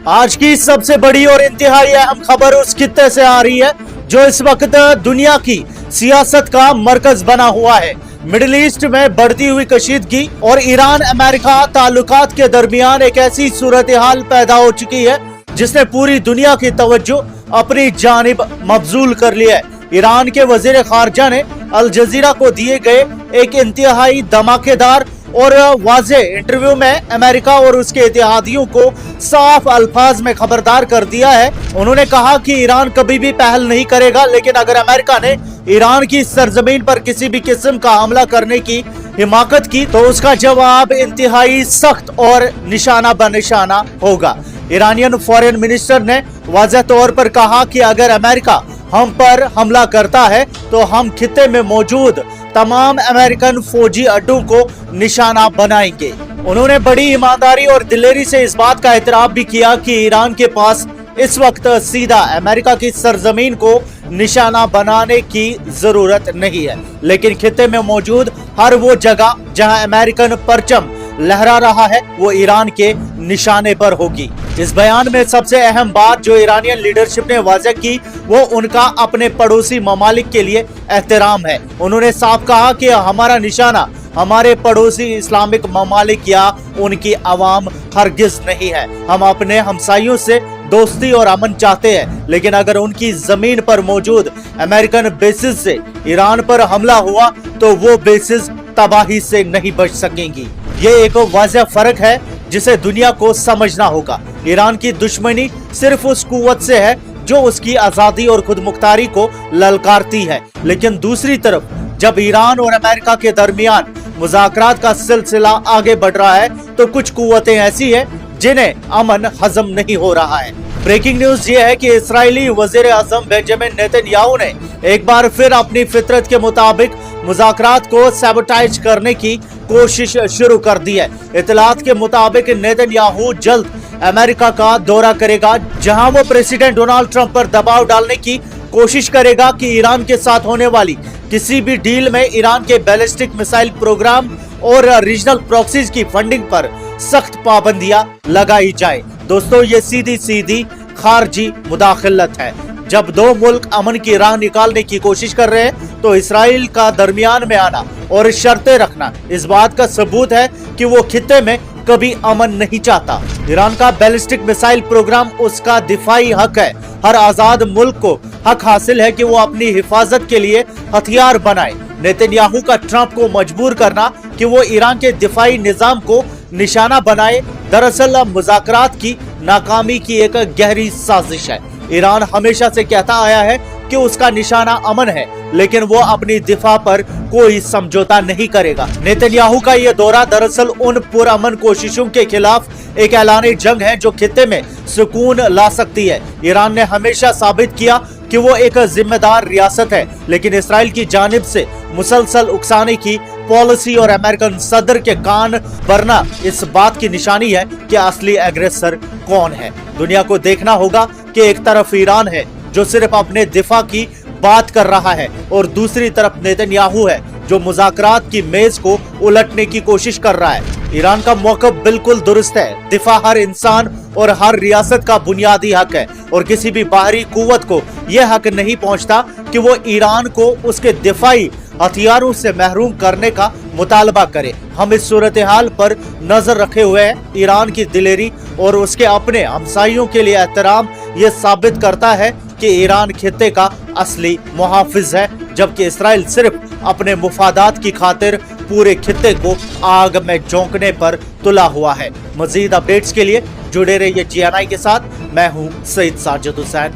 आज की सबसे बड़ी और इंतहाई अहम खबर उस खित्ते से आ रही है जो इस वक्त दुनिया की सियासत का मरकज बना हुआ है। मिडिल ईस्ट में बढ़ती हुई कशीदगी और ईरान अमेरिका ताल्लुकात के दरमियान एक ऐसी सूरत हाल पैदा हो चुकी है जिसने पूरी दुनिया की तवज्जो अपनी जानिब मबजूल कर लिया है। ईरान के वजीर खारजा ने अल जजीरा को दिए गए एक इंतहाई धमाकेदार और वाज़ेह इंटरव्यू में अमेरिका और उसके इत्तेहादियों को साफ अल्फाज में खबरदार कर दिया है। उन्होंने कहा कि ईरान कभी भी पहल नहीं करेगा, लेकिन अगर अमेरिका ने ईरान की सरजमीन पर किसी भी किस्म का हमला करने की हिमाकत की तो उसका जवाब इंतहाई सख्त और निशाना बनिशाना होगा। ईरानियन फॉरेन मिनिस्टर ने वाज़ेह तौर पर कहा कि अगर अमेरिका हम पर हमला करता है तो हम खित्ते में मौजूद तमाम अमेरिकन फौजी अड्डों को निशाना बनाएंगे। उन्होंने बड़ी ईमानदारी और दिलेरी से इस बात का एतराफ भी किया कि ईरान के पास इस वक्त सीधा अमेरिका की सरजमीन को निशाना बनाने की जरूरत नहीं है, लेकिन खित्ते में मौजूद हर वो जगह जहां अमेरिकन परचम लहरा रहा है वो ईरान के निशाने पर होगी। इस बयान में सबसे अहम बात जो ईरानियन लीडरशिप ने वाज़ेह की वो उनका अपने पड़ोसी ममालिक के लिए एहतराम है। उन्होंने साफ कहा कि हमारा निशाना हमारे पड़ोसी इस्लामिक ममालिक या उनकी आवाम हरगिज नहीं है। हम अपने हमसाइयों से दोस्ती और अमन चाहते हैं, लेकिन अगर उनकी जमीन पर मौजूद अमेरिकन बेसिस से ईरान पर हमला हुआ तो वो बेसिस तबाही से नहीं बच सकेंगी। ये एक वाज़ेह फर्क है जिसे दुनिया को समझना होगा। ईरान की दुश्मनी सिर्फ उस कुव्वत से है जो उसकी आजादी और खुद मुख्तारी को ललकारती है, लेकिन दूसरी तरफ जब ईरान और अमेरिका के दरमियान मुज़ाकरात का सिलसिला आगे बढ़ रहा है तो कुछ कुव्वतें ऐसी हैं जिन्हें अमन हजम नहीं हो रहा है। ब्रेकिंग न्यूज ये है कि इस्राएली वजीर आजम बेंजामिन नेतन्याहू ने एक बार फिर अपनी फितरत के मुताबिक मुज़ाकरात को सैबोटाइज करने की कोशिश शुरू कर दी है। इतलात के मुताबिक नेतन्याहू जल्द अमेरिका का दौरा करेगा, जहां वो प्रेसिडेंट डोनाल्ड ट्रंप पर दबाव डालने की कोशिश करेगा कि ईरान के साथ होने वाली किसी भी डील में ईरान के बैलिस्टिक मिसाइल प्रोग्राम और रीजनल प्रॉक्सीज की फंडिंग पर सख्त पाबंदियां लगाई जाए। दोस्तों, ये सीधी सीधी खारजी मुदाखलत है। जब दो मुल्क अमन की राह निकालने की कोशिश कर रहे हैं तो इसराइल का दरमियान में आना और शर्तें रखना इस बात का सबूत है कि वो खित्ते में कभी अमन नहीं चाहता। ईरान का बैलिस्टिक मिसाइल प्रोग्राम उसका दिफाई हक है। हर आजाद मुल्क को हक हासिल है कि वो अपनी हिफाजत के लिए हथियार बनाए। नेतन्याहू का ट्रंप को मजबूर करना कि वो ईरान के दिफाई निजाम को निशाना बनाए दरअसल मुज़ाकरात की नाकामी की एक गहरी साजिश है। ईरान हमेशा से कहता आया है कि उसका निशाना अमन है, लेकिन वो अपनी दिफा पर कोई समझौता नहीं करेगा। नेतन्याहू का ये दौरा दरअसल उन पुरअमन कोशिशों के खिलाफ एक ऐलान जंग है जो खित्ते में सुकून ला सकती है। ईरान ने हमेशा साबित किया कि वो एक जिम्मेदार रियासत है, लेकिन इसराइल की जानिब से मुसलसल उकसाने की पॉलिसी और अमेरिकन सदर के कान भरना इस बात की निशानी है कि असली एग्रेसर कौन है। दुनिया को देखना होगा कि एक तरफ ईरान है जो सिर्फ अपने दिफा की बात कर रहा है और दूसरी तरफ नेतन्याहू है जो मुज़ाकरात की मेज को उलटने की कोशिश कर रहा है। ईरान का मौक़िफ़ बिल्कुल दुरुस्त है। दिफा हर इंसान और हर रियासत का बुनियादी हक है और किसी भी बाहरी कुव्वत को यह हक नहीं पहुंचता कि वो ईरान को उसके दिफाई हथियारों से महरूम करने का मुतालबा करे। हम इस सूरत हाल पर नजर रखे हुए हैं। ईरान की दिलेरी और उसके अपने हमसाइयों के लिए एहतराम ये साबित करता है कि ईरान खित्ते का असली मुहाफिज है, जबकि इसराइल सिर्फ अपने मुफादात की खातिर पूरे खित्ते को आग में झोंकने पर तुला हुआ है। मजीद अपडेट्स के लिए जुड़े रहिए GNI के साथ। मैं हूं सईद साजिद हुसैन।